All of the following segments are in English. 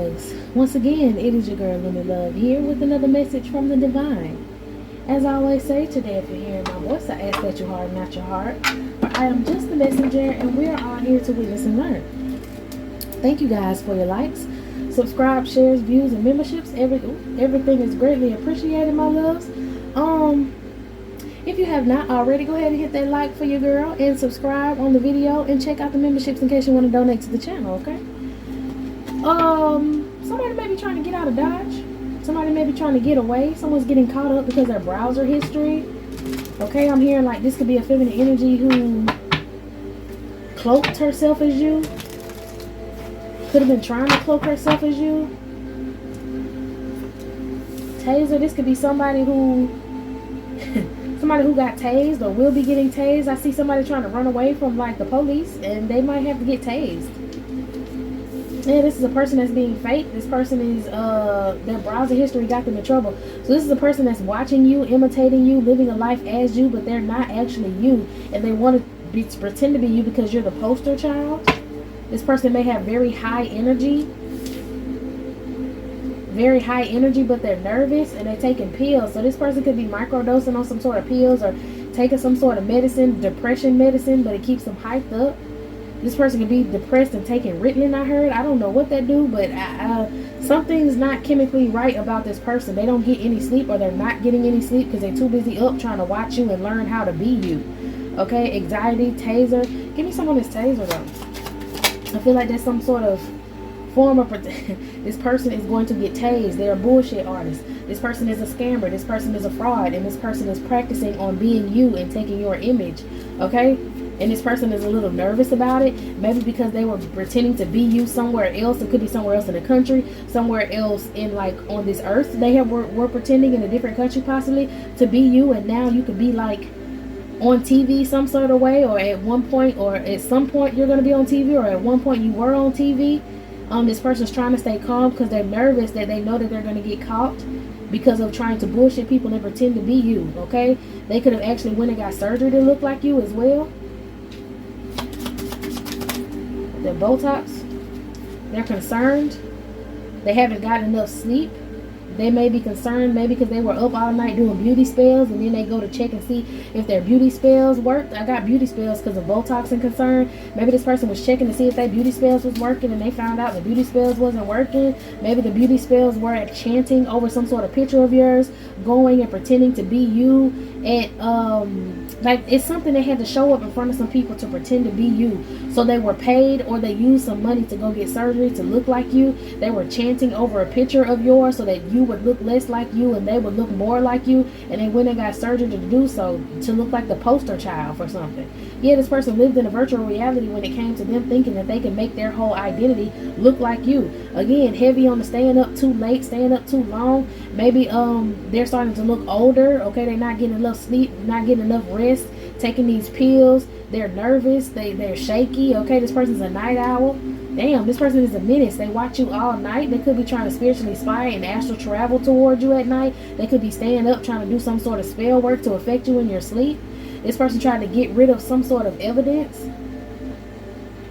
always, once again, it is your girl Lemon Love here with another message from the divine. As I always say, today if you're hearing my voice, I ask that you harden not your heart. For I am just the messenger and we are all here to witness and learn. Thank you guys for your likes, subscribe, shares, views, and memberships. Everything is greatly appreciated, my loves. If you have not already, go ahead and hit that like for your girl and subscribe on the video and check out the memberships in case you want to donate to the channel, okay? Somebody may be trying to get out of Dodge. Somebody may be trying to get away. Someone's getting caught up because of their browser history. Okay, I'm hearing like this could be a feminine energy who cloaked herself as you. Could have been trying to cloak herself as you. Taser, this could be somebody who somebody who got tased or will be getting tased. I see somebody trying to run away from like the police and they might have to get tased. Yeah, this is a person that's being fake. This person is their browser history got them in trouble. So this is a person that's watching you, imitating you, living a life as you, but they're not actually you, and they want to pretend to be you because you're the poster child. This person may have very high energy, but they're nervous and they're taking pills. So this person could be microdosing on some sort of pills or taking some sort of medicine, depression medicine, but it keeps them hyped up. This person could be depressed and taking Ritalin, I heard. I don't know what they do, but something's not chemically right about this person. They don't get any sleep, or they're not getting any sleep because they're too busy up trying to watch you and learn how to be you. Okay, anxiety, taser. Give me some on this taser, though. I feel like there's some sort of form of this person is going to get tased. They're a bullshit artist. This person is a scammer. This person is a fraud, and this person is practicing on being you and taking your image. Okay, and this person is a little nervous about it, maybe because they were pretending to be you somewhere else. It could be somewhere else in the country, somewhere else in like on this earth. They were pretending in a different country possibly to be you, and now you could be like on TV some sort of way, or at one point, or at some point you're going to be on TV, or at one point you were on TV. This person's trying to stay calm because they're nervous that they know that they're going to get caught because of trying to bullshit people and pretend to be you. Okay, they could have actually went and got surgery to look like you as well. They're Botox. They're concerned. They haven't gotten enough sleep. They may be concerned maybe because they were up all night doing beauty spells, and then they go to check and see if their beauty spells worked. I got beauty spells because of Botox and concern. Maybe this person was checking to see if their beauty spells was working, and they found out the beauty spells wasn't working. Maybe the beauty spells were chanting over some sort of picture of yours, going and pretending to be you. And like it's something they had to show up in front of some people to pretend to be you. So they were paid, or they used some money to go get surgery to look like you. They were chanting over a picture of yours so that you would look less like you and they would look more like you, and they went and got surgery to do so, to look like the poster child for something. Yeah, this person lived in a virtual reality when it came to them thinking that they could make their whole identity look like you. Again, heavy on the staying up too late, staying up too long. Maybe they're starting to look older. Okay, they're not getting enough sleep, not getting enough rest, taking these pills. They're nervous, they're shaky. Okay, this person's a night owl. Damn, this person is a menace. They watch you all night. They could be trying to spiritually spy and astral travel toward you at night. They could be staying up trying to do some sort of spell work to affect you in your sleep. This person tried to get rid of some sort of evidence.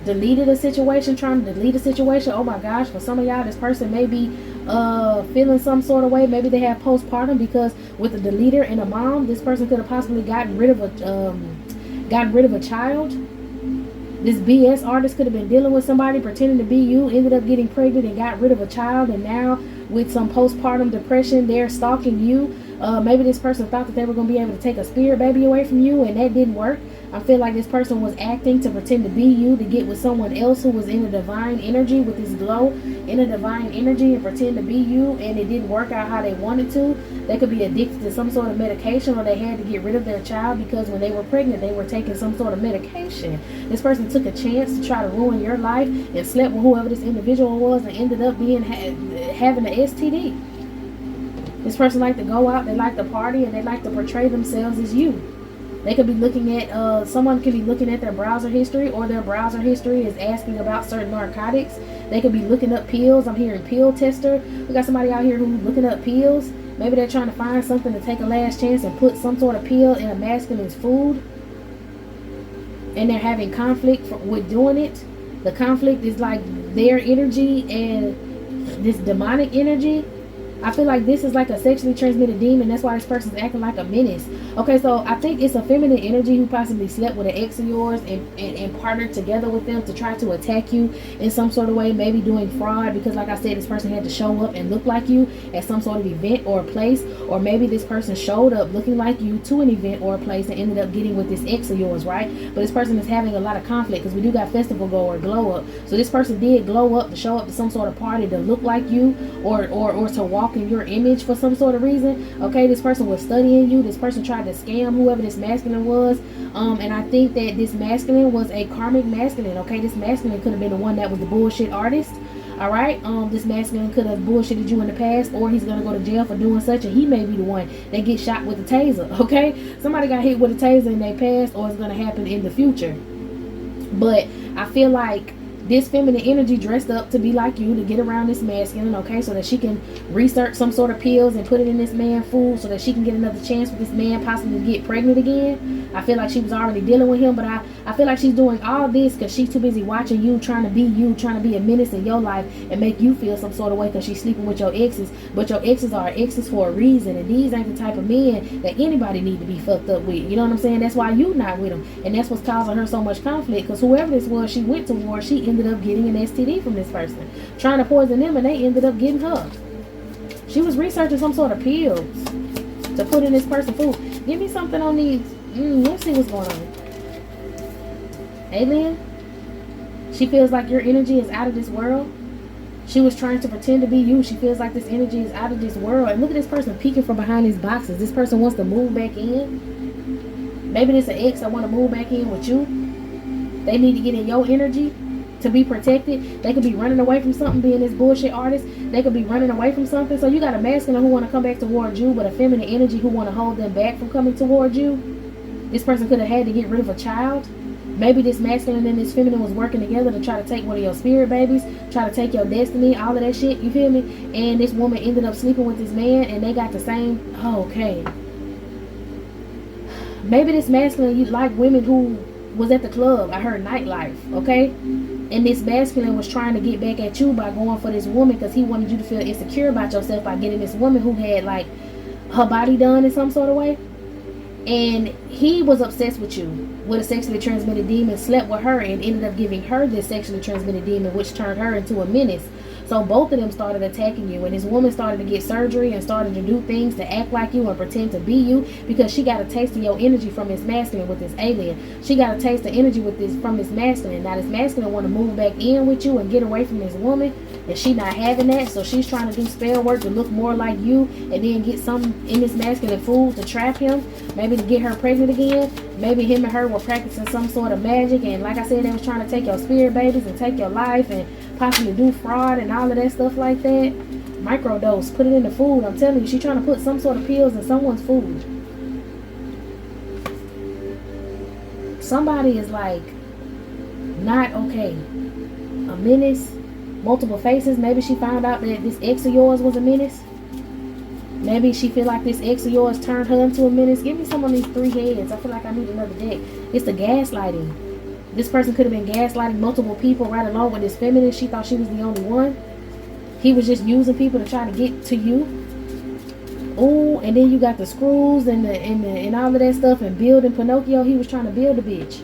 Deleted a situation, trying to delete a situation. Oh my gosh, for some of y'all, this person may be feeling some sort of way. Maybe they have postpartum, because with a deleter and a mom, this person could have possibly gotten rid of a child. This BS artist could have been dealing with somebody pretending to be you, ended up getting pregnant and got rid of a child, and now with some postpartum depression, they're stalking you. Maybe this person thought that they were going to be able to take a spirit baby away from you, and that didn't work. I feel like this person was acting to pretend to be you, to get with someone else who was in a divine energy, with this glow in a divine energy, and pretend to be you, and it didn't work out how they wanted to. They could be addicted to some sort of medication, or they had to get rid of their child because when they were pregnant, they were taking some sort of medication. This person took a chance to try to ruin your life and slept with whoever this individual was, and ended up being having an STD. This person like to go out, they like to party, and they like to portray themselves as you. They could be looking at, someone could be looking at their browser history, or their browser history is asking about certain narcotics. They could be looking up pills. I'm hearing pill tester. We got somebody out here who's looking up pills. Maybe they're trying to find something to take a last chance and put some sort of pill in a masculine's food. And they're having conflict with doing it. The conflict is like their energy and this demonic energy. I feel like this is like a sexually transmitted demon. That's why this person's acting like a menace. Okay, so I think it's a feminine energy who possibly slept with an ex of yours and partnered together with them to try to attack you in some sort of way. Maybe doing fraud because, like I said, this person had to show up and look like you at some sort of event or a place. Or maybe this person showed up looking like you to an event or a place and ended up getting with this ex of yours, right? But this person is having a lot of conflict because we do got festival go or glow up. So this person did glow up to show up to some sort of party to look like you or to walk in your image for some sort of reason. Okay, this person was studying you. This person tried to scam whoever this masculine was, and I think that this masculine was a karmic masculine. Okay, this masculine could have been the one that was the bullshit artist. All right, this masculine could have bullshitted you in the past, or he's gonna go to jail for doing such, and he may be the one that gets shot with a taser. Okay, somebody got hit with a taser in their past, or it's gonna happen in the future. But I feel like this feminine energy dressed up to be like you to get around this masculine, okay, so that she can research some sort of pills and put it in this man's food so that she can get another chance with this man possibly to get pregnant again. I feel like she was already dealing with him, but I feel like she's doing all this because she's too busy watching you, trying to be a menace in your life and make you feel some sort of way because she's sleeping with your exes. But your exes are exes for a reason, and these ain't the type of men that anybody need to be fucked up with. You know what I'm saying? That's why you not with them, and that's what's causing her so much conflict, because whoever this was she went towards, she ended up getting an STD from this person, trying to poison them, and they ended up getting her. She was researching some sort of pills to put in this person's food. Give me something on these. Let's see what's going on. Alien, she feels like your energy is out of this world. She was trying to pretend to be you. She feels like this energy is out of this world. And look at this person peeking from behind these boxes. This person wants to move back in. Maybe this an ex that want to move back in with you. They need to get in your energy to be protected. They could be running away from something, being this bullshit artist. They could be running away from something. So you got a masculine who want to come back towards you, but a feminine energy who want to hold them back from coming towards you. This person could have had to get rid of a child. Maybe this masculine and this feminine was working together to try to take one of your spirit babies, try to take your destiny, all of that shit, you feel me? And this woman ended up sleeping with this man, and they got the same. Oh, okay. Maybe this masculine, you like women who was at the club. I heard nightlife, okay? And this masculine was trying to get back at you by going for this woman because he wanted you to feel insecure about yourself by getting this woman who had like her body done in some sort of way. And he was obsessed with you, with a sexually transmitted demon, slept with her and ended up giving her this sexually transmitted demon, which turned her into a menace. So both of them started attacking you, and this woman started to get surgery and started to do things to act like you and pretend to be you because she got a taste of your energy from this masculine with this alien. She got a taste of energy with this from this masculine. Now this masculine want to move back in with you and get away from this woman, and she not having that, so she's trying to do spell work to look more like you and then get some in this masculine food to trap him, maybe to get her pregnant again. Maybe him and her were practicing some sort of magic, and like I said, they was trying to take your spirit babies and take your life and possibly do fraud and all of that stuff like that. Microdose, put it in the food. I'm telling you, she's trying to put some sort of pills in someone's food. Somebody is like not okay. A menace, multiple faces. Maybe she found out that this ex of yours was a menace. Maybe she feel like this ex of yours turned her into a menace. Give me some of these 3 heads. I feel like I need another deck. It's the gaslighting. This person could have been gaslighting multiple people right along with this feminine. She thought she was the only one. He was just using people to try to get to you. Oh, and then you got the screws and all of that stuff and building Pinocchio. He was trying to build a bitch.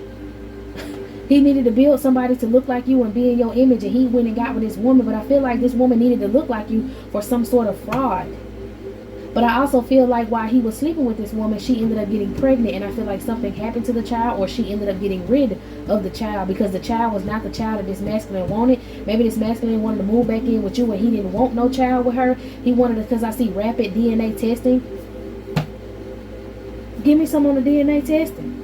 He needed to build somebody to look like you and be in your image, and he went and got with this woman. But I feel like this woman needed to look like you for some sort of fraud. But I also feel like while he was sleeping with this woman, she ended up getting pregnant, and I feel like something happened to the child, or she ended up getting rid of the child because the child was not the child that this masculine wanted. Maybe this masculine wanted to move back in with you and he didn't want no child with her. He wanted to, because I see rapid DNA testing. Give me some on the DNA testing.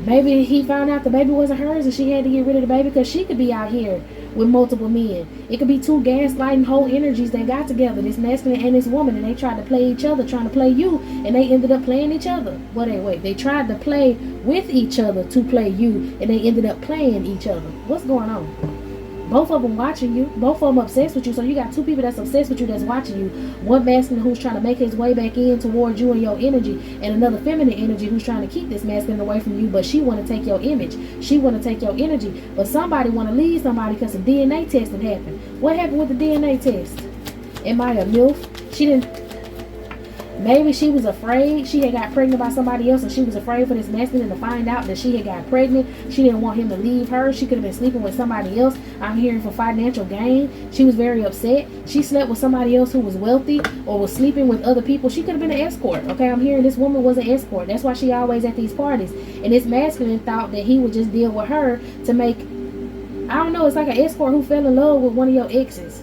Maybe he found out the baby wasn't hers and she had to get rid of the baby because she could be out here with multiple men. It could be 2 gaslighting whole energies that got together, this masculine and this woman, and they tried to play each other, trying to play you, and they ended up playing each other. Well, they tried to play with each other to play you, and they ended up playing each other. What's going on? Both of them watching you. Both of them obsessed with you. So you got two people that's obsessed with you that's watching you. One masculine who's trying to make his way back in towards you and your energy, and another feminine energy who's trying to keep this masculine away from you, but she want to take your image. She want to take your energy. But somebody want to leave somebody because some DNA testing happened. What happened with the DNA test? Am I a MILF? She didn't. Maybe she was afraid. She had got pregnant by somebody else, and she was afraid for this masculine to find out that she had got pregnant. She didn't want him to leave her. She could have been sleeping with somebody else. I'm hearing for financial gain. She was very upset. She slept with somebody else who was wealthy or was sleeping with other people. She could have been an escort. Okay, I'm hearing this woman was an escort. That's why she always at these parties. And this masculine thought that he would just deal with her to make, I don't know, it's like an escort who fell in love with one of your exes.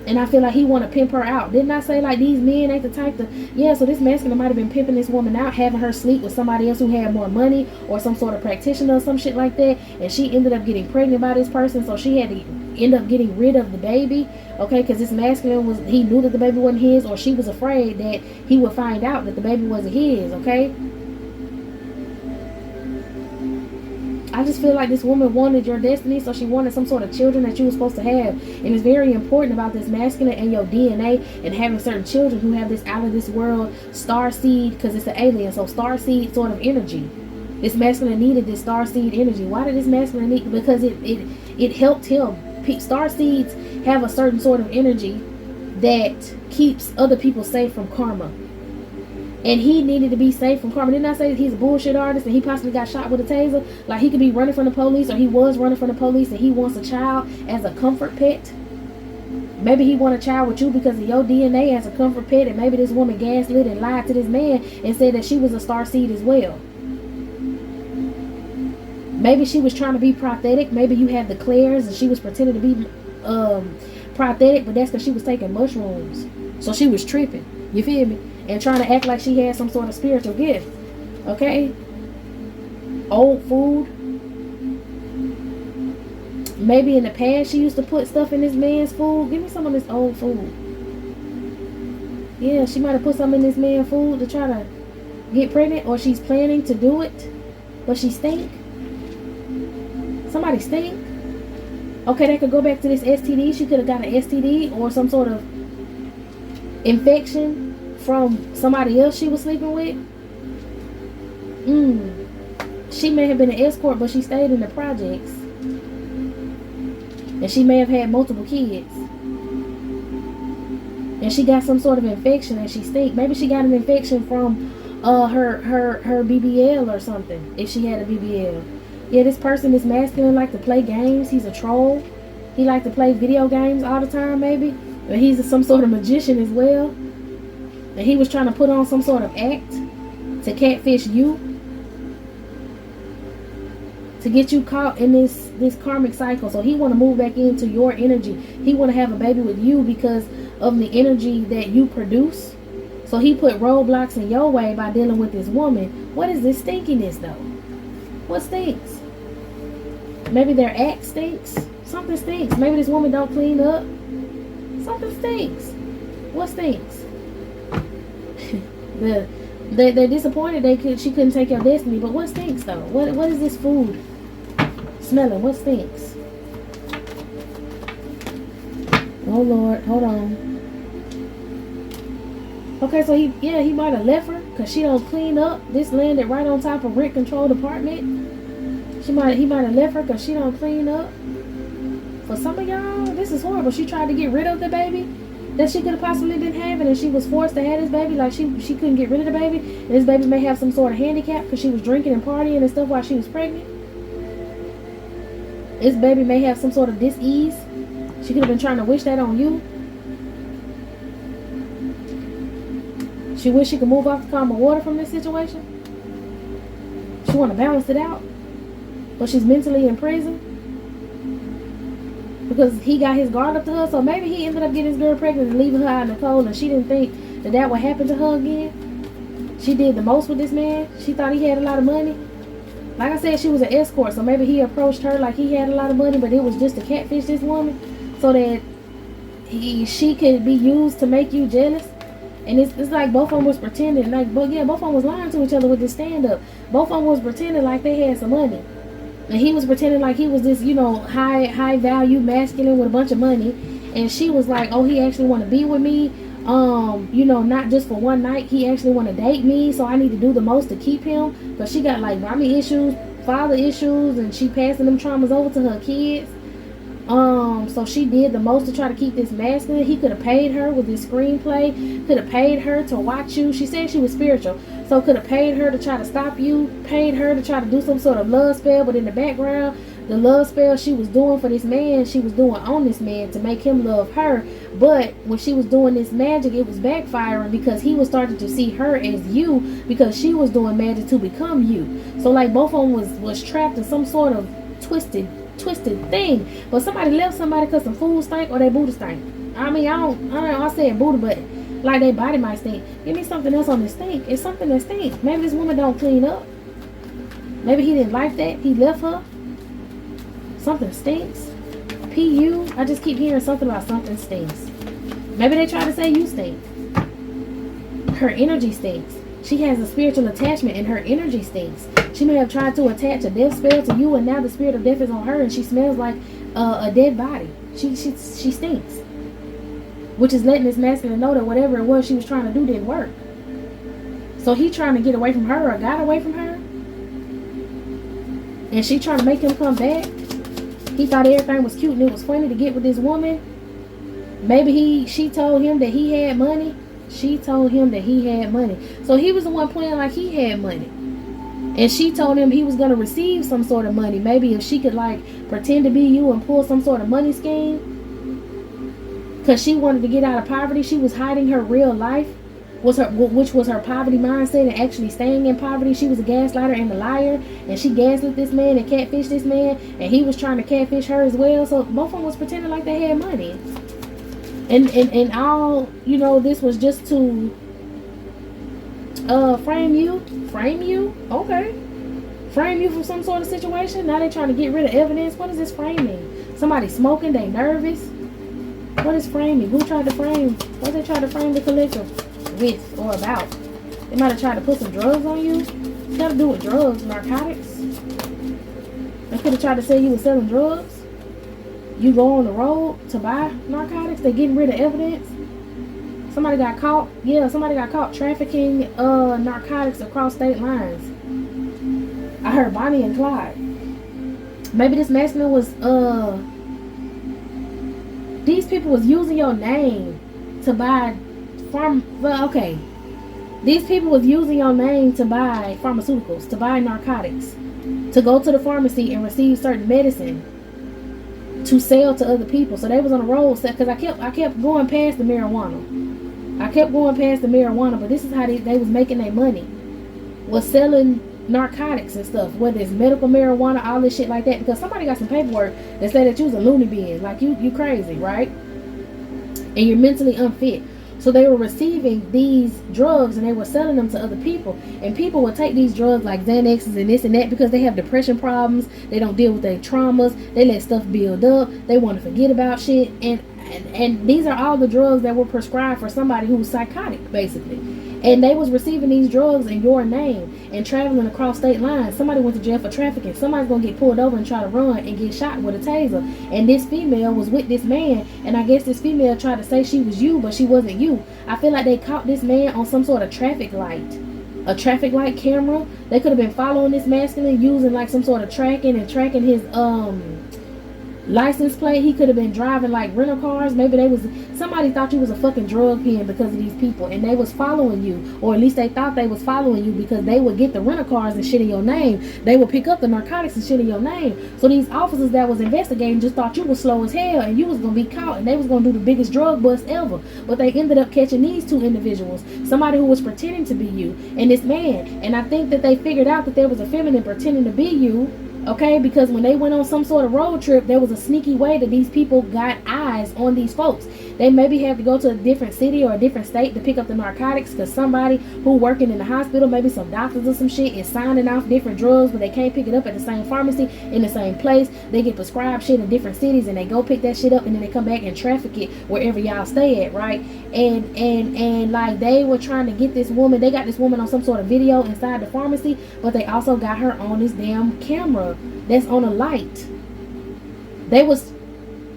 And I feel like he want to pimp her out. Didn't I say like these men ain't the type to... Yeah, so this masculine might have been pimping this woman out, having her sleep with somebody else who had more money or some sort of practitioner or some shit like that. And she ended up getting pregnant by this person, so she had to end up getting rid of the baby. Okay, because this masculine was... He knew that the baby wasn't his, or she was afraid that he would find out that the baby wasn't his, okay? I just feel like this woman wanted your destiny, so she wanted some sort of children that you were supposed to have. And it's very important about this masculine and your DNA and having certain children who have this out of this world starseed, because it's an alien, so starseed sort of energy. This masculine needed this starseed energy. Why did this masculine need? Because it helped him. Starseeds have a certain sort of energy that keeps other people safe from karma. And he needed to be safe from karma. Didn't I say that he's a bullshit artist and he possibly got shot with a taser? Like he could be running from the police, or he was running from the police, and he wants a child as a comfort pet. Maybe he want a child with you because of your DNA as a comfort pet, and maybe this woman gaslit and lied to this man and said that she was a starseed as well. Maybe she was trying to be prosthetic. Maybe you had the clairs and she was pretending to be prosthetic, but that's because she was taking mushrooms. So she was tripping. You feel me? And trying to act like she had some sort of spiritual gift. Okay? Old food. Maybe in the past she used to put stuff in this man's food. Give me some of this old food. Yeah, she might have put some in this man's food to try to get pregnant, or she's planning to do it, but she stink. Somebody stink. Okay, that could go back to this STD. She could have got an STD or some sort of infection from somebody else she was sleeping with. She may have been an escort, but she stayed in the projects. And she may have had multiple kids. And she got some sort of infection and she stink. Maybe she got an infection from her BBL or something, if she had a BBL. Yeah, this person, this masculine, like to play games. He's a troll. He like to play video games all the time, maybe. But he's some sort of magician as well. And he was trying to put on some sort of act to catfish you, to get you caught in this karmic cycle. So he want to move back into your energy. He want to have a baby with you because of the energy that you produce. So he put roadblocks in your way by dealing with this woman. What is this stinkiness though? What stinks? Maybe their act stinks. Something stinks. Maybe this woman don't clean up. Something stinks. What stinks? They're disappointed she couldn't take your destiny. But what stinks though? What is this food smelling? What stinks? Oh Lord, hold on. Okay, so he might have left her because she don't clean up. This landed right on top of rent control department. He might have left her because she don't clean up. For some of y'all, this is horrible. She tried to get rid of the baby that she could have possibly been having, and she was forced to have this baby. Like she couldn't get rid of the baby, and this baby may have some sort of handicap because she was drinking and partying and stuff while she was pregnant. This baby may have some sort of dis-ease. She could have been trying to wish that on you. She wish she could move off the calm of water from this situation. She want to balance it out, but she's mentally in prison because he got his guard up to her. So maybe he ended up getting this girl pregnant and leaving her out in the cold, and she didn't think that would happen to her again. She did the most with this man. She thought he had a lot of money. Like I said, she was an escort, so maybe he approached her like he had a lot of money, but it was just to catfish this woman so that she could be used to make you jealous. And it's like both of them was pretending, both of them was lying to each other with this stand-up. Both of them was pretending like they had some money. And he was pretending like he was this, you know, high value masculine with a bunch of money. And she was like, oh, he actually want to be with me. You know, not just for one night. He actually want to date me. So I need to do the most to keep him. Because she got like mommy issues, father issues, and she passing them traumas over to her kids. So she did the most to try to keep this masculine. He could have paid her with this screenplay, could have paid her to watch you. She said she was spiritual, so could have paid her to try to stop you, paid her to try to do some sort of love spell, but in the background, the love spell she was doing for this man, she was doing on this man to make him love her. But when she was doing this magic, it was backfiring because he was starting to see her as you, because she was doing magic to become you. So like both of them was trapped in some sort of twisted thing. But somebody left somebody because some food stink or they booty stink. I mean, I said booty, but like their body might stink. Give me something else on this stink. It's something that stinks. Maybe this woman don't clean up. Maybe he didn't like that. He left her. Something stinks. PU. I just keep hearing something about something stinks. Maybe they try to say you stink. Her energy stinks. She has a spiritual attachment and her energy stinks. She may have tried to attach a death spell to you, and now the spirit of death is on her and she smells like a dead body. She stinks. Which is letting this masculine know that whatever it was she was trying to do didn't work. So he trying to get away from her or got away from her. And she trying to make him come back. He thought everything was cute and it was funny to get with this woman. Maybe she told him that he had money. She told him that he had money. So he was the one playing like he had money. And she told him he was going to receive some sort of money. Maybe if she could like pretend to be you and pull some sort of money scheme. Because she wanted to get out of poverty. She was hiding her real life, which was her poverty mindset, and actually staying in poverty. She was a gaslighter and a liar. And she gaslit this man and catfished this man. And he was trying to catfish her as well. So both of them was pretending like they had money. And all, you know, this was just to frame you, okay, frame you from some sort of situation. Now they're trying to get rid of evidence. What is this framing? Somebody smoking, they nervous. What is framing? Who tried to frame? What they tried to frame the collective with or about? They might have tried to put some drugs on you. It's got to do with drugs, narcotics. They could have tried to say you were selling drugs. You go on the road to buy narcotics. They're getting rid of evidence. Somebody got caught. Yeah, somebody got caught trafficking narcotics across state lines. I heard Bonnie and Clyde. Maybe this masculine was these people was using your name to buy these people was using your name to buy pharmaceuticals, to buy narcotics, to go to the pharmacy and receive certain medicine to sell to other people. So they was on the road because I kept going past the marijuana. But this is how they was making their money. Was selling narcotics and stuff, whether it's medical marijuana, all this shit like that, because somebody got some paperwork that said that you was a loony bin, like you crazy, right? And you're mentally unfit. So they were receiving these drugs and they were selling them to other people. And people would take these drugs like Xanaxes and this and that because they have depression problems. They don't deal with their traumas. They let stuff build up. They want to forget about shit. And these are all the drugs that were prescribed for somebody who was psychotic, basically. And they was receiving these drugs in your name and traveling across state lines. Somebody went to jail for trafficking. Somebody's going to get pulled over and try to run and get shot with a taser. And this female was with this man. And I guess this female tried to say she was you, but she wasn't you. I feel like they caught this man on some sort of traffic light. A traffic light camera. They could have been following this masculine using like some sort of tracking his license plate. He could have been driving like rental cars. Maybe somebody thought you was a fucking drug pen because of these people, and they was following you, or at least they thought they was following you because they would get the rental cars and shit in your name. They would pick up the narcotics and shit in your name. So these officers that was investigating just thought you was slow as hell and you was gonna be caught and they was gonna do the biggest drug bust ever. But they ended up catching these two individuals, somebody who was pretending to be you and this man. And I think that they figured out that there was a feminine pretending to be you. Okay, because when they went on some sort of road trip, there was a sneaky way that these people got eyes on these folks. They maybe have to go to a different city or a different state to pick up the narcotics, because somebody who working in the hospital, maybe some doctors or some shit, is signing off different drugs, but they can't pick it up at the same pharmacy in the same place. They get prescribed shit in different cities, and they go pick that shit up, and then they come back and traffic it wherever y'all stay at, right? And like, they were trying to get this woman. They got this woman on some sort of video inside the pharmacy, but they also got her on this damn camera that's on a light. They was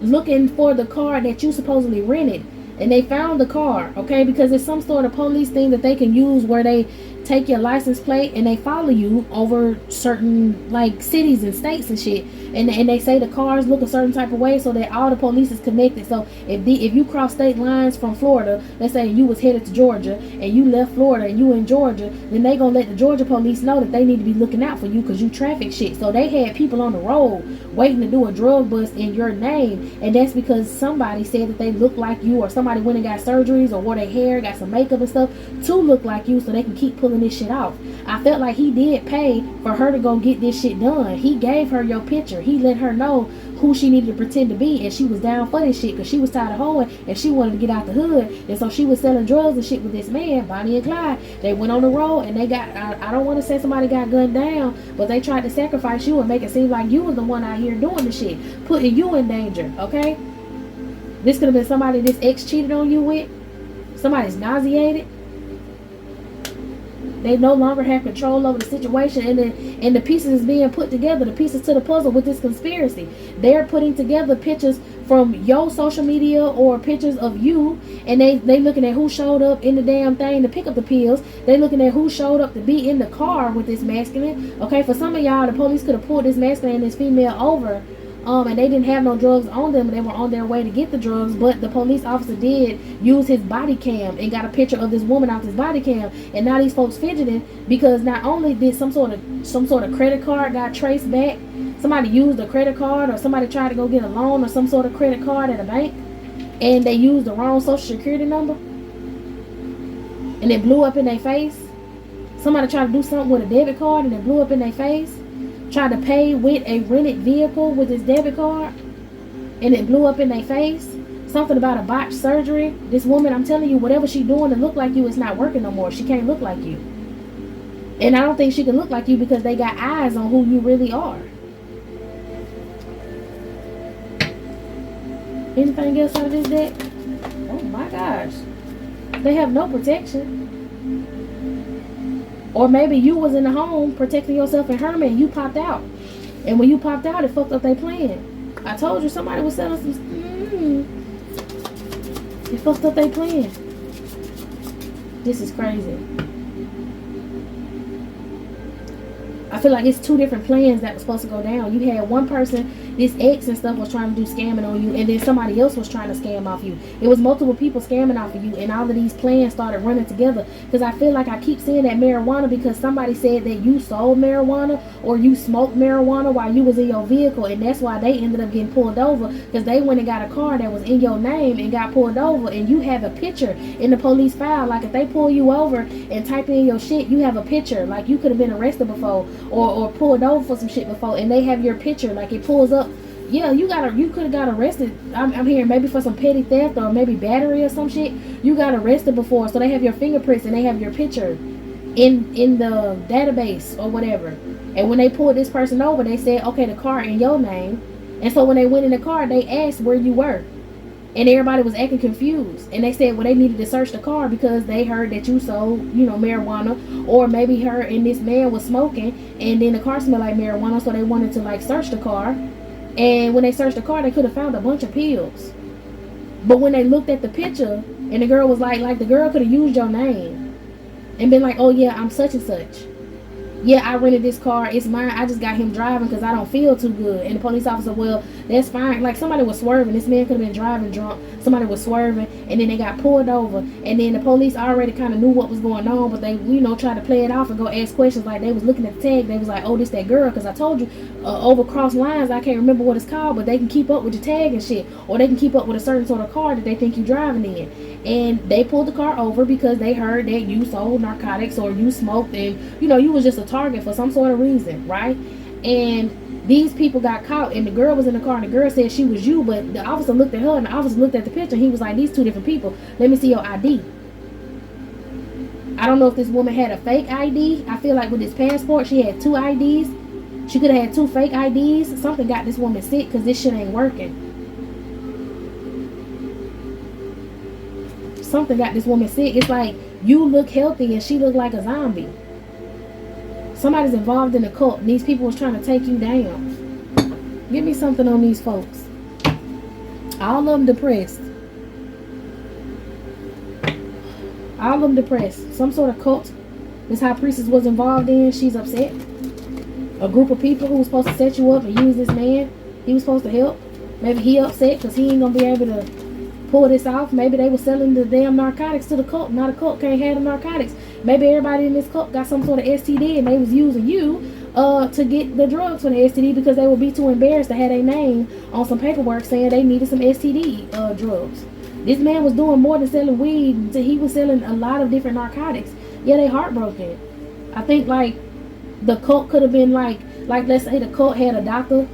looking for the car that you supposedly rented, and they found the car, okay, because it's some sort of police thing that they can use where they take your license plate and they follow you over certain like cities and states and shit, and they say the cars look a certain type of way so that all the police is connected. So if you cross state lines from Florida, let's say you was headed to Georgia and you left Florida and you in Georgia, then they gonna let the Georgia police know that they need to be looking out for you because you traffic shit. So they had people on the road waiting to do a drug bust in your name, and that's because somebody said that they look like you, or somebody went and got surgeries or wore their hair, got some makeup and stuff to look like you, so they can keep pulling this shit off. I felt like he did pay for her to go get this shit done. He gave her your picture. He let her know who she needed to pretend to be, and she was down for this shit because she was tired of hoeing and she wanted to get out the hood. And so she was selling drugs and shit with this man, Bonnie and Clyde. They went on the road and they got, I don't want to say somebody got gunned down, but they tried to sacrifice you and make it seem like you was the one out here doing the shit, putting you in danger, okay? This could have been somebody this ex cheated on you with. Somebody's nauseated. They no longer have control over the situation, and the pieces is being put together, the pieces to the puzzle with this conspiracy. They're putting together pictures from your social media or pictures of you, and they looking at who showed up in the damn thing to pick up the pills. They looking at who showed up to be in the car with this masculine. Okay, for some of y'all, the police could have pulled this masculine and this female over, and they didn't have no drugs on them. They were on their way to get the drugs, but the police officer did use his body cam and got a picture of this woman off his body cam. And now these folks fidgeting because not only did some sort of credit card got traced back, somebody used a credit card, or somebody tried to go get a loan or some sort of credit card at a bank, and they used the wrong social security number, and it blew up in their face. Somebody tried to do something with a debit card and it blew up in their face. Tried to pay with a rented vehicle with his debit card, and it blew up in their face. Something about a botched surgery. This woman, I'm telling you, whatever she doing to look like you, is not working no more. She can't look like you. And I don't think she can look like you because they got eyes on who you really are. Anything else out of this deck? Oh my gosh. They have no protection. Or maybe you was in the home protecting yourself and Herman, and you popped out. And when you popped out, it fucked up their plan. I told you somebody was selling some... It fucked up their plan. This is crazy. I feel like it's two different plans that was supposed to go down. You had one person, this ex and stuff, was trying to do scamming on you, and then somebody else was trying to scam off you. It was multiple people scamming off of you, and all of these plans started running together. Because I feel like I keep seeing that marijuana, because somebody said that you sold marijuana or you smoked marijuana while you was in your vehicle, and that's why they ended up getting pulled over, because they went and got a car that was in your name and got pulled over, and you have a picture in the police file. Like if they pull you over and type in your shit, you have a picture. Like you could have been arrested before or pulled over for some shit before, and they have your picture. Like it pulls up. Yeah, you could have got arrested. I'm hearing maybe for some petty theft or maybe battery or some shit. You got arrested before, so they have your fingerprints and they have your picture in the database or whatever. And when they pulled this person over, they said, okay, the car in your name. And so when they went in the car, they asked where you were, and everybody was acting confused. And they said, well, they needed to search the car because they heard that you sold, marijuana, or maybe her and this man was smoking, and then the car smelled like marijuana, so they wanted to like search the car. And when they searched the car, they could have found a bunch of pills. But when they looked at the picture, and the girl was like the girl could have used your name and been like, oh yeah, I'm such and such. Yeah, I rented this car. It's mine. I just got him driving because I don't feel too good. And the police officer, well, that's fine. Like somebody was swerving. This man could have been driving drunk. Somebody was swerving, and then they got pulled over. And then the police already kind of knew what was going on, but they, tried to play it off and go ask questions. Like they was looking at the tag. They was like, oh, this that girl. Because I told you, over cross lines, I can't remember what it's called, but they can keep up with the tag and shit. Or they can keep up with a certain sort of car that they think you're driving in. And they pulled the car over because they heard that you sold narcotics or you smoked, and you was just a target for some sort of reason, right? And These people got caught, and the girl was in the car, and the girl said she was you, but the officer looked at her, and the officer looked at the picture, and he was like, these two different people. Let me see your ID. I don't know if this woman had a fake ID. I feel like with this passport, she had 2 IDs. She could have had 2 fake IDs. Something got this woman sick because this shit ain't working. Something got this woman sick. It's like you look healthy and she look like a zombie. Somebody's involved in a cult, and these people was trying to take you down. Give me something on these folks. All of them depressed. All of them depressed. Some sort of cult this high priestess was involved in. She's upset. A group of people who was supposed to set you up and use this man. He was supposed to help. Maybe he upset because he ain't going to be able to pull this off. Maybe they were selling the damn narcotics to the cult. Now the cult can't have the narcotics. Maybe everybody in this cult got some sort of STD and they was using you to get the drugs for the STD because they would be too embarrassed to have their name on some paperwork saying they needed some STD drugs. This man was doing more than selling weed. He was selling a lot of different narcotics. Yeah, they heartbroken. I think like the cult could have been like let's say the cult had a doctor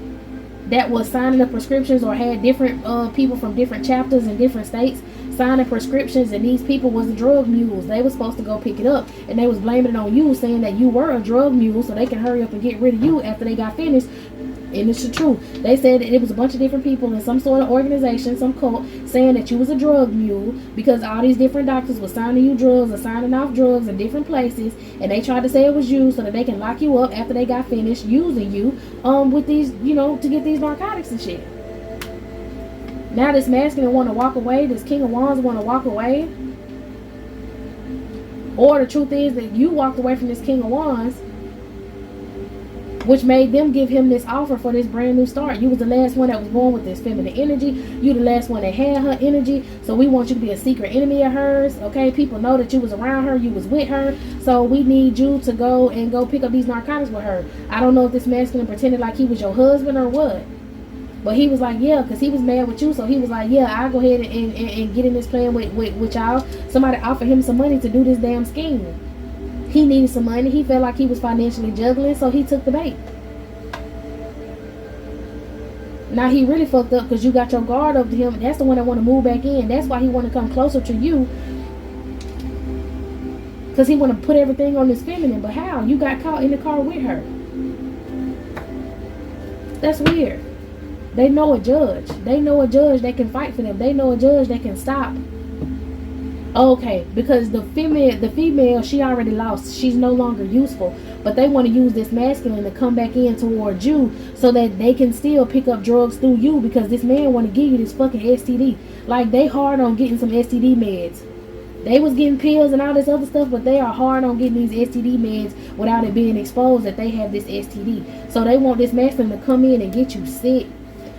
that was signing the prescriptions, or had different people from different chapters in different states signing prescriptions, and these people was the drug mules. They were supposed to go pick it up, and they was blaming it on you, saying that you were a drug mule so they can hurry up and get rid of you after they got finished. And it's the truth. They said that it was a bunch of different people in some sort of organization, some cult, saying that you was a drug mule because all these different doctors were signing you drugs or signing off drugs in different places, and they tried to say it was you so that they can lock you up after they got finished using you with these, to get these narcotics and shit. Now this masculine want to walk away. This King of Wands want to walk away. Or the truth is that you walked away from this King of Wands, which made them give him this offer for this brand new start. You was the last one that was born with this feminine energy. You the last one that had her energy. So we want you to be a secret enemy of hers. Okay, people know that you was around her, you was with her. So we need you to go pick up these narcotics with her. I don't know if this masculine pretended like he was your husband or what. But he was like, yeah, because he was mad with you. So he was like, yeah, I'll go ahead and get in this plan with y'all. Somebody offered him some money to do this damn scheme. He needed some money. He felt like he was financially juggling, so he took the bait. Now he really fucked up because you got your guard up to him. That's the one that want to move back in. That's why he want to come closer to you, because he want to put everything on this feminine. But how? You got caught in the car with her. That's weird. They know a judge. They know a judge that can fight for them. They know a judge that can stop. Okay, because the female, she already lost. She's no longer useful. But they want to use this masculine to come back in towards you so that they can still pick up drugs through you, because this man want to give you this fucking STD. Like, they hard on getting some STD meds. They was getting pills and all this other stuff, but they are hard on getting these STD meds without it being exposed that they have this STD. So they want this masculine to come in and get you sick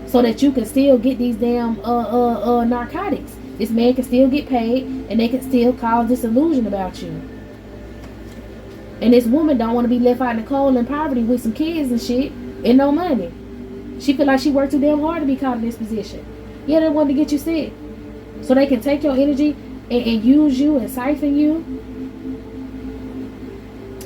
so that you can still get these damn narcotics. This man can still get paid, and they can still cause this illusion about you. And this woman don't want to be left out in the cold and poverty with some kids and shit and no money. She feel like she worked too damn hard to be caught in this position. Yeah, they want to get you sick so they can take your energy and use you and siphon you.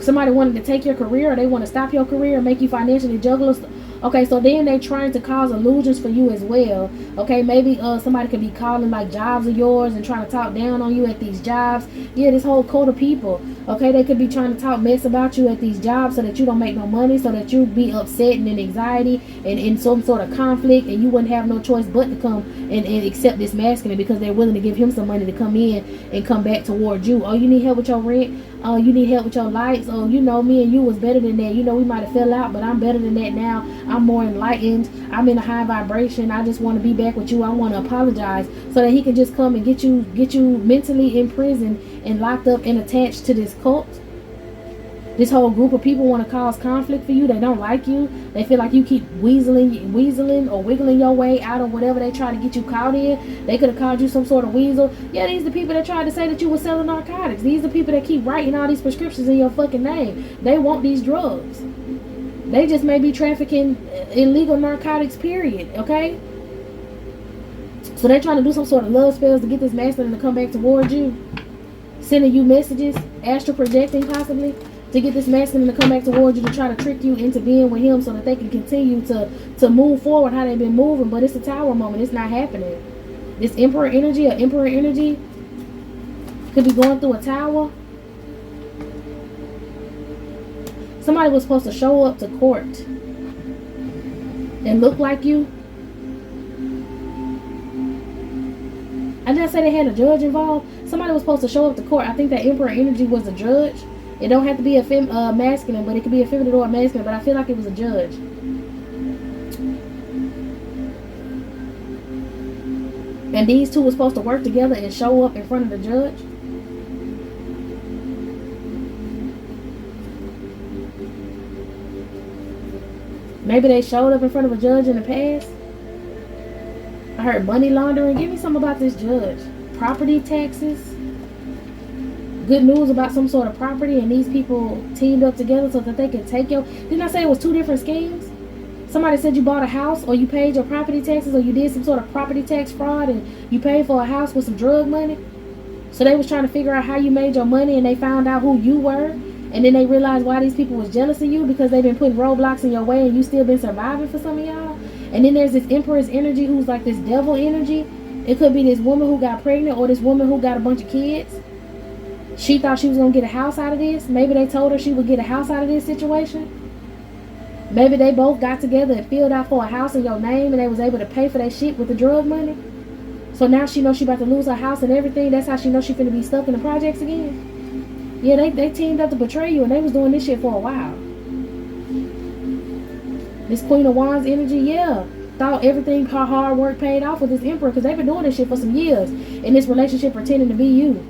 Somebody wanted to take your career, or they want to stop your career and make you financially jugglers. Okay, so then they trying to cause illusions for you as well. Okay, maybe somebody could be calling like jobs of yours and trying to talk down on you at these jobs. Yeah, this whole cult of people. Okay, they could be trying to talk mess about you at these jobs so that you don't make no money, so that you be upset and in anxiety and in some sort of conflict, and you wouldn't have no choice but to come and accept this masculine because they're willing to give him some money to come in and come back towards you. Oh, you need help with your rent? Oh, you need help with your lights? Oh, me and you was better than that. We might have fell out, but I'm better than that now. I'm more enlightened. I'm in a high vibration. I just want to be back with you. I want to apologize, so that he can just come and get you mentally in prison and locked up and attached to this cult. This whole group of people want to cause conflict for you. They don't like you. They feel like you keep weaseling or wiggling your way out of whatever they try to get you caught in. They could have called you some sort of weasel. Yeah, these are the people that tried to say that you were selling narcotics. These are the people that keep writing all these prescriptions in your fucking name. They want these drugs. They just may be trafficking illegal narcotics, period. Okay? So they're trying to do some sort of love spells to get this masculine to come back towards you. Sending you messages, astral projecting possibly. to get this masculine to come back towards you to try to trick you into being with him so that they can continue to move forward how they've been moving. But it's a tower moment. It's not happening. This emperor energy or emperor energy could be going through a tower. Somebody was supposed to show up to court and look like you. I didn't say they had a judge involved. Somebody was supposed to show up to court. I think that emperor energy was a judge. It don't have to be a masculine, but it could be a feminine or a masculine. But I feel like it was a judge. And these two were supposed to work together and show up in front of the judge. Maybe they showed up in front of a judge in the past. I heard money laundering. Give me something about this judge. Property taxes. Good news about some sort of property, and these people teamed up together so that they can take your... Didn't I say it was two different schemes? Somebody said you bought a house, or you paid your property taxes, or you did some sort of property tax fraud and you paid for a house with some drug money. So they was trying to figure out how you made your money, and they found out who you were, and then they realized why these people was jealous of you, because they've been putting roadblocks in your way and you still been surviving for some of y'all. And then there's this Empress energy who's like this devil energy. It could be this woman who got pregnant or this woman who got a bunch of kids. She thought she was going to get a house out of this. Maybe they told her she would get a house out of this situation. Maybe they both got together and filled out for a house in your name, and they was able to pay for that shit with the drug money. So now she knows she about to lose her house and everything. That's how she knows she finna be stuck in the projects again. Yeah, they teamed up to betray you, and they was doing this shit for a while. This Queen of Wands energy, yeah. Thought everything, her hard work paid off with this Emperor, because they've been doing this shit for some years. In this relationship pretending to be you.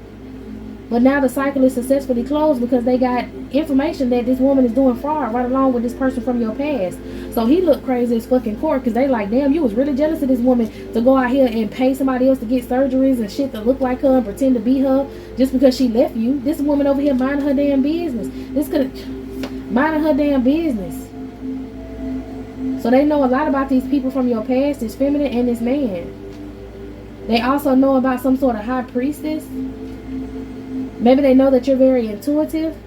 But now the cycle is successfully closed because they got information that this woman is doing fraud right along with this person from your past. So he looked crazy as fucking court, because they like, damn, you was really jealous of this woman to go out here and pay somebody else to get surgeries and shit to look like her and pretend to be her just because she left you. This woman over here minding her damn business. This could minding her damn business. So they know a lot about these people from your past, this feminine and this man. They also know about some sort of high priestess. Maybe they know that you're very intuitive.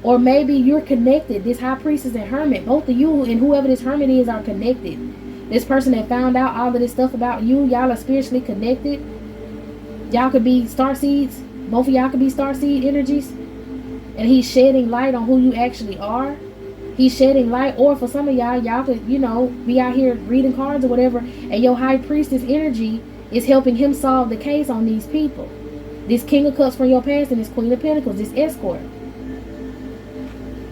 Or maybe you're connected. This high priestess and hermit, both of you and whoever this hermit is are connected. This person that found out all of this stuff about you, y'all are spiritually connected. Y'all could be starseeds. Both of y'all could be starseed energies. And he's shedding light on who you actually are. He's shedding light, or for some of y'all could, you know, be out here reading cards or whatever, and your high priestess energy is helping him solve the case on these people. This King of Cups from your past and this Queen of Pentacles, this escort.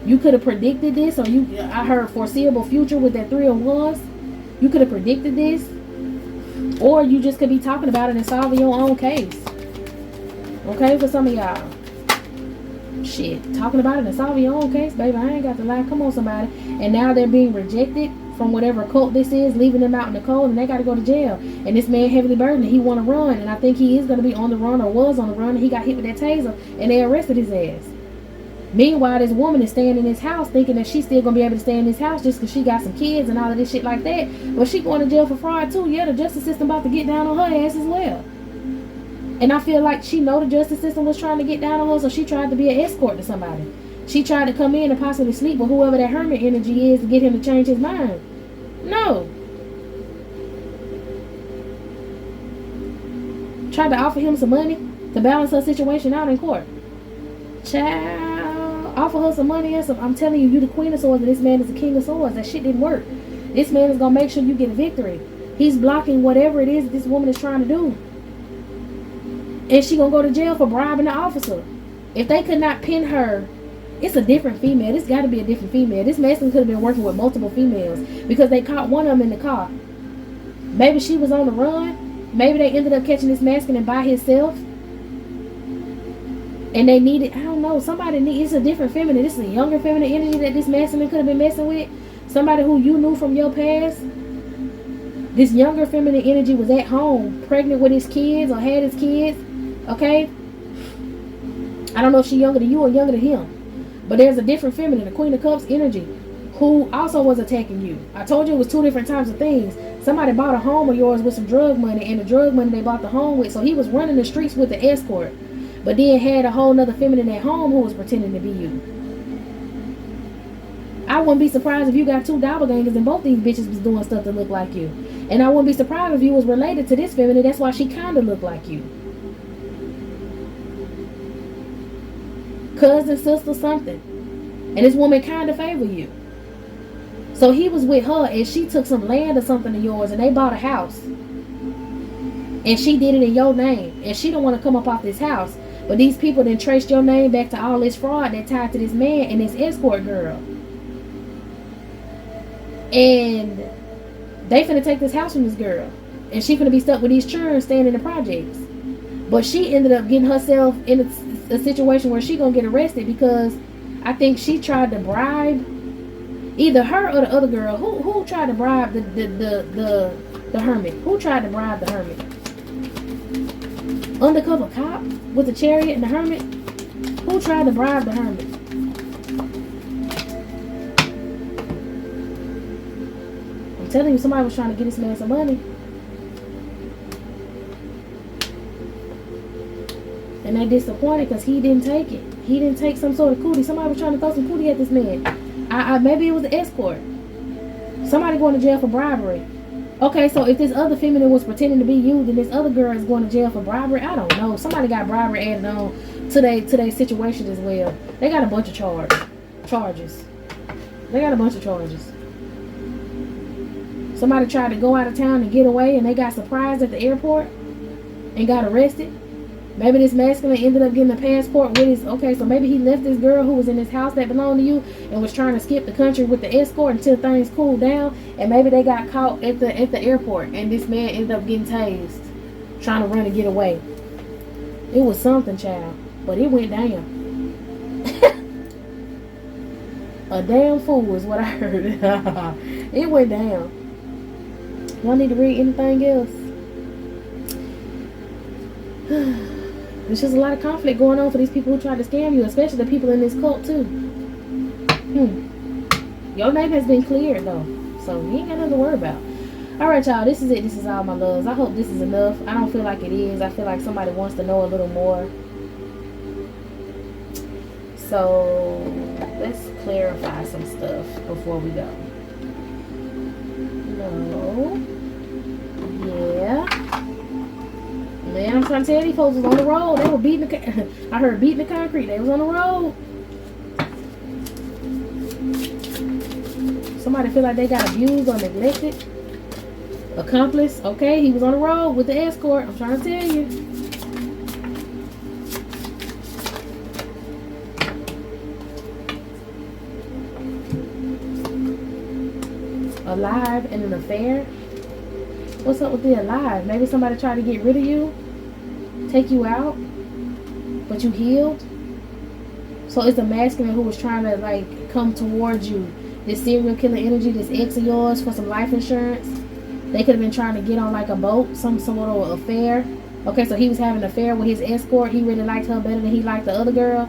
You could have predicted this, or I heard foreseeable future with that Three of Wands. You could have predicted this, or you just could be talking about it and solving your own case. Okay, for some of y'all. Shit, talking about it and solving your own case, baby. I ain't got to lie. Come on, somebody. And now they're being rejected from whatever cult this is, leaving them out in the cold, and they got to go to jail. And this man heavily burdened, he want to run, and I think he is going to be on the run, or was on the run, and he got hit with that taser, and they arrested his ass. Meanwhile, this woman is staying in this house thinking that she's still going to be able to stay in this house just because she got some kids and all of this shit like that. But she going to jail for fraud too. Yeah, the justice system about to get down on her ass as well. And I feel like she know the justice system was trying to get down on her, so she tried to be an escort to somebody. She tried to come in and possibly sleep with whoever that hermit energy is to get him to change his mind. No. Tried to offer him some money to balance her situation out in court. Child, offer her some money and some. I'm telling you, you the Queen of Swords and this man is the King of Swords. That shit didn't work. This man is going to make sure you get a victory. He's blocking whatever it is that this woman is trying to do. And she gonna go to jail for bribing the officer. If they could not pin her, it's a different female. This got to be a different female. This masculine could have been working with multiple females because they caught one of them in the car. Maybe she was on the run. Maybe they ended up catching this masculine by himself. And they needed, I don't know, somebody it's a different feminine. This is a younger feminine energy that this masculine could have been messing with. Somebody who you knew from your past. This younger feminine energy was at home, pregnant with his kids or had his kids. Okay, I don't know if she's younger than you or younger than him, but there's a different feminine, the Queen of Cups energy, who also was attacking you. I told you it was two different types of things. Somebody bought a home of yours with some drug money, and the drug money they bought the home with, so he was running the streets with the escort, but then had a whole nother feminine at home who was pretending to be you. I wouldn't be surprised if you got 2 doppelgangers and both these bitches was doing stuff that looked like you. And I wouldn't be surprised if you was related to this feminine. That's why she kind of looked like you. Cousin, sister, something. And this woman kind of favor you. So he was with her and she took some land or something of yours and they bought a house. And she did it in your name. And she don't want to come up off this house. But these people then traced your name back to all this fraud that tied to this man and this escort girl. And they finna take this house from this girl. And she finna be stuck with these children staying in the projects. But she ended up getting herself in a situation where she gonna get arrested because I think she tried to bribe either her or the other girl. Who tried to bribe the hermit? Who tried to bribe the hermit? Undercover cop with the chariot and the hermit? Who tried to bribe the hermit? I'm telling you, somebody was trying to get this man some money. And they disappointed because he didn't take it. He didn't take some sort of cootie. Somebody was trying to throw some cootie at this man. Maybe it was an escort. Somebody going to jail for bribery. Okay, so if this other feminine was pretending to be you, then this other girl is going to jail for bribery. I don't know. Somebody got bribery added on to their situation as well. They got a bunch of charges. They got a bunch of charges. Somebody tried to go out of town and get away, and they got surprised at the airport and got arrested. Maybe this masculine ended up getting a passport with his... Okay, so maybe he left this girl who was in his house that belonged to you and was trying to skip the country with the escort until things cooled down. And maybe they got caught at the airport and this man ended up getting tased, trying to run and get away. It was something, child. But it went down. A damn fool is what I heard. It went down. Y'all need to read anything else? There's just a lot of conflict going on for these people who tried to scam you, especially the people in this cult too. Your name has been cleared though, so you ain't got nothing to worry about. Alright y'all, this is it. This is all my loves. I hope this is enough. I don't feel like it is. I feel like somebody wants to know a little more. So let's clarify some stuff before we go. No. Yeah. Man, I'm trying to tell you, these folks was on the road. They were beating the... I heard beating the concrete. They was on the road. Somebody feel like they got abused or neglected. Accomplice. Okay, he was on the road with the escort. I'm trying to tell you. Alive in an affair. What's up with the alive? Maybe somebody tried to get rid of you. Take you out, but you healed. So it's a masculine who was trying to like come towards you. This serial killer energy, this ex of yours for some life insurance. They could have been trying to get on like a boat, some sort of affair. Okay, so he was having an affair with his escort. He really liked her better than he liked the other girl.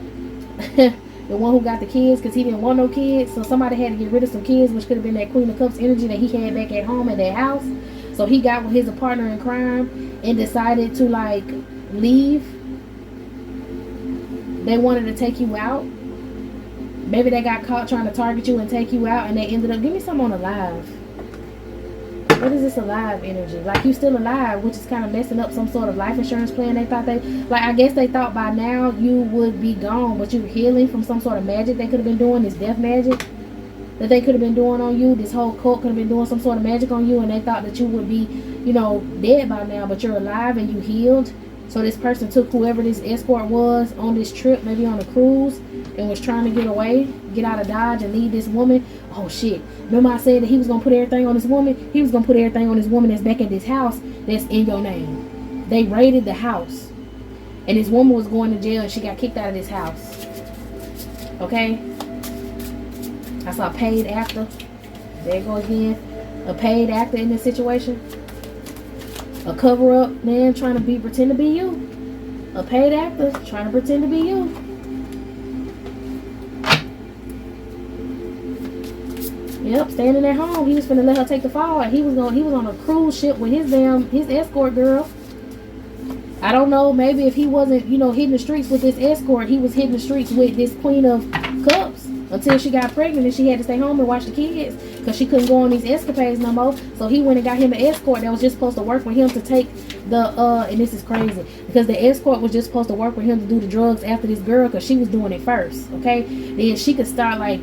The one who got the kids, because he didn't want no kids. So somebody had to get rid of some kids, which could have been that Queen of Cups energy that he had back at home at their house. So he got with his partner in crime and decided to like leave. They wanted to take you out. Maybe they got caught trying to target you and take you out, and they ended up... Give me some on alive. What is this alive energy? Like you still alive, which is kind of messing up some sort of life insurance plan. They thought they... Like I guess they thought by now you would be gone, but you're healing from some sort of magic they could have been doing. This death magic that they could have been doing on you. This whole cult could have been doing some sort of magic on you, and they thought that you would be, you know, dead by now, but you're alive and you healed. So this person took whoever this escort was on this trip, maybe on a cruise, and was trying to get away, get out of Dodge and leave this woman. Oh shit. Remember I said that he was going to put everything on this woman? He was going to put everything on this woman that's back at this house that's in your name. They raided the house. And this woman was going to jail and she got kicked out of this house. Okay? I saw paid actor. There it goes again. A paid actor in this situation. A cover-up man trying to pretend to be you. A paid actor trying to pretend to be you. Yep, standing at home. He was finna let her take the fall. He was on a cruise ship with his escort girl. I don't know, maybe if he wasn't, you know, hitting the streets with this escort, he was hitting the streets with this Queen of Cups. until she got pregnant and she had to stay home and watch the kids because she couldn't go on these escapades no more. So he went and got him an escort that was just supposed to work with him to take the and this is crazy because the escort was just supposed to work with him to do the drugs after this girl because she was doing it first. Okay, then she could start like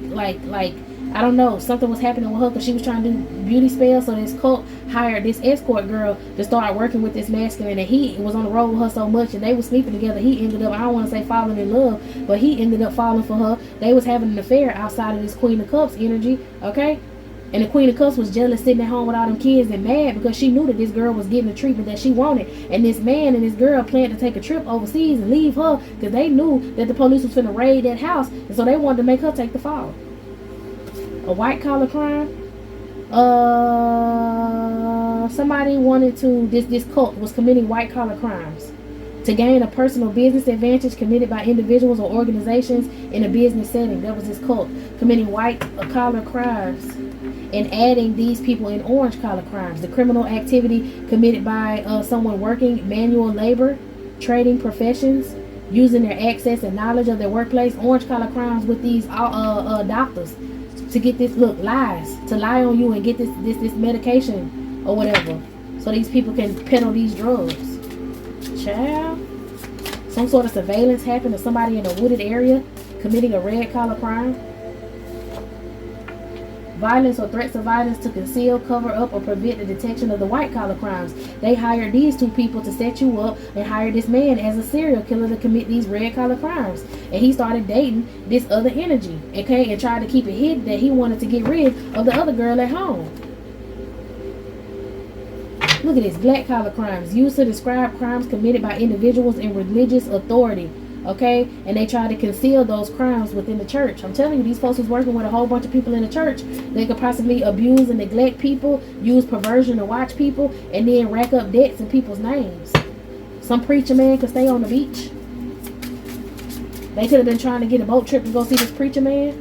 I don't know, something was happening with her because she was trying to do beauty spells. So this cult hired this escort girl to start working with this masculine, and he was on the road with her so much, and they were sleeping together. He ended up, I don't want to say falling in love, but he ended up falling for her. They was having an affair outside of this Queen of Cups energy, okay? And the Queen of Cups was jealous, sitting at home with all them kids and mad because she knew that this girl was getting the treatment that she wanted. And this man and this girl planned to take a trip overseas and leave her because they knew that the police was finna raid that house, and so they wanted to make her take the fall. A white collar crime. Somebody wanted to, this cult was committing white collar crimes to gain a personal business advantage committed by individuals or organizations in a business setting. That was this cult committing white collar crimes and adding these people in orange collar crimes. The criminal activity committed by someone working manual labor, trading professions, using their access and knowledge of their workplace. Orange collar crimes with these doctors to get this, look, lies, to lie on you and get this medication or whatever, so these people can peddle these drugs. Child, some sort of surveillance happened to somebody in a wooded area committing a red collar crime. Violence or threats of violence to conceal, cover up, or prevent the detection of the white collar crimes. They hired these two people to set you up and hired this man as a serial killer to commit these red collar crimes. And he started dating this other energy, okay, and tried to keep it hidden that he wanted to get rid of the other girl at home. Look at this, black collar crimes, used to describe crimes committed by individuals in religious authority. Okay, and they try to conceal those crimes within the church. I'm telling you, these folks was working with a whole bunch of people in the church. They could possibly abuse and neglect people, use perversion to watch people, and then rack up debts in people's names. Some preacher man could stay on the beach. They could have been trying to get a boat trip to go see this preacher man.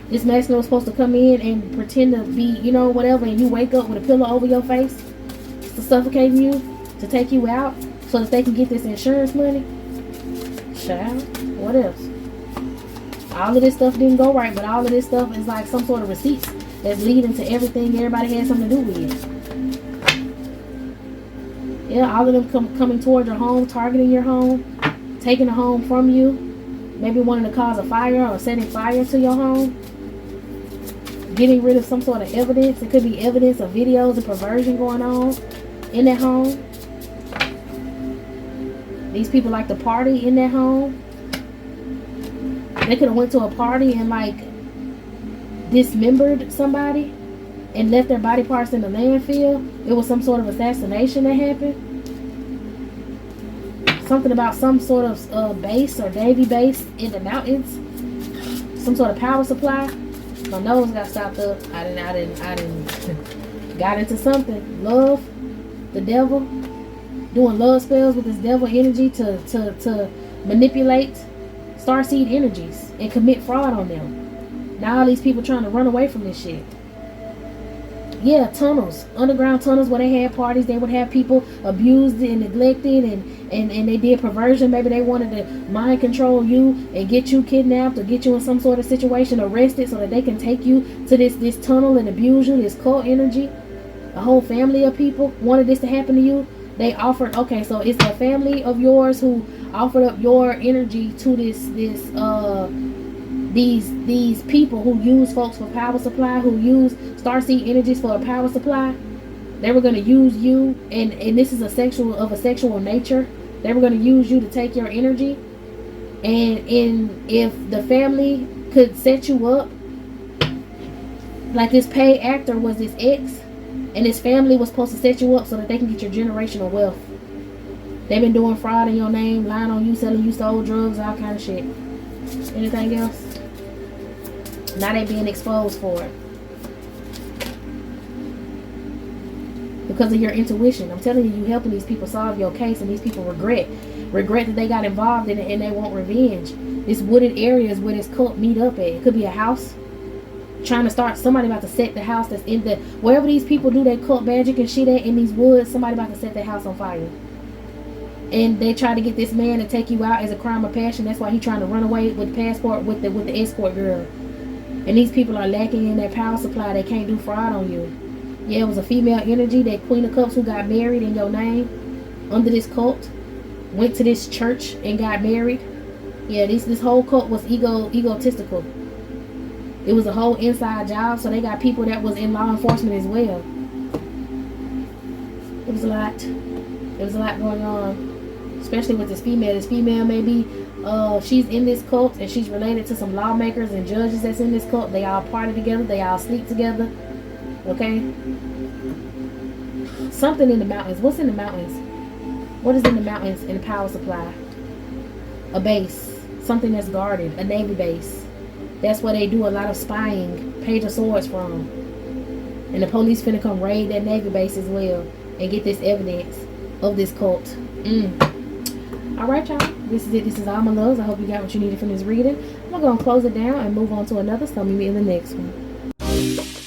This masculine was supposed to come in and pretend to be, you know, whatever, and you wake up with a pillow over your face to suffocate you, to take you out, so that they can get this insurance money. Child, what else? All of this stuff didn't go right, but all of this stuff is like some sort of receipts that's leading to everything everybody had something to do with. Yeah, all of them coming towards your home, targeting your home, taking the home from you, maybe wanting to cause a fire or setting fire to your home, getting rid of some sort of evidence. It could be evidence of videos of perversion going on in that home. These people like to party in their home. They could have went to a party and like dismembered somebody and left their body parts in the landfill. It was some sort of assassination that happened. Something about some sort of base or Navy base in the mountains. Some sort of power supply. My nose got stopped up. I didn't got into something. Love, the devil. Doing love spells with this devil energy to manipulate Starseed energies and commit fraud on them. Now all these people trying to run away from this shit. Yeah, tunnels, underground tunnels where they had parties. They would have people abused and neglected, and they did perversion. Maybe they wanted to mind control you and get you kidnapped or get you in some sort of situation, arrested, so that they can take you to this tunnel and abuse you, this cult energy. A whole family of people wanted this to happen to you. They offered, okay, so it's a family of yours who offered up your energy to these people who use folks for power supply, who use Starseed energies for a power supply. They were going to use you, and this is a sexual nature. They were going to use you to take your energy, and if the family could set you up, like this paid actor was this ex, and his family was supposed to set you up so that they can get your generational wealth. They've been doing fraud in your name, lying on you, selling you sold drugs, all kind of shit. Anything else? Now they being exposed for it. Because of your intuition. I'm telling you, you helping these people solve your case, and these people regret that they got involved in it, and they want revenge. This wooded area is where this cult meet up at. It could be a house. Trying to start, somebody about to set the house that's in the, wherever these people do their cult magic and shit at in these woods, somebody about to set their house on fire. And they try to get this man to take you out as a crime of passion. That's why he's trying to run away with the passport with the escort girl. And these people are lacking in their power supply. They can't do fraud on you. Yeah, it was a female energy, that Queen of Cups who got married in your name under this cult. Went to this church and got married. Yeah, this whole cult was egotistical. It was a whole inside job, so they got people that was in law enforcement as well. It was a lot. There was a lot going on, especially with this female. This female may be, she's in this cult and she's related to some lawmakers and judges that's in this cult. They all party together. They all sleep together. Okay? Something in the mountains. What's in the mountains? What is in the mountains in the power supply? A base. Something that's guarded. A Navy base. That's where they do a lot of spying. Page of Swords from. And the police finna come raid that Navy base as well. And get this evidence of this cult. Alright, y'all. This is it. This is all my loves. I hope you got what you needed from this reading. I'm going to close it down and move on to another. So meet me in the next one.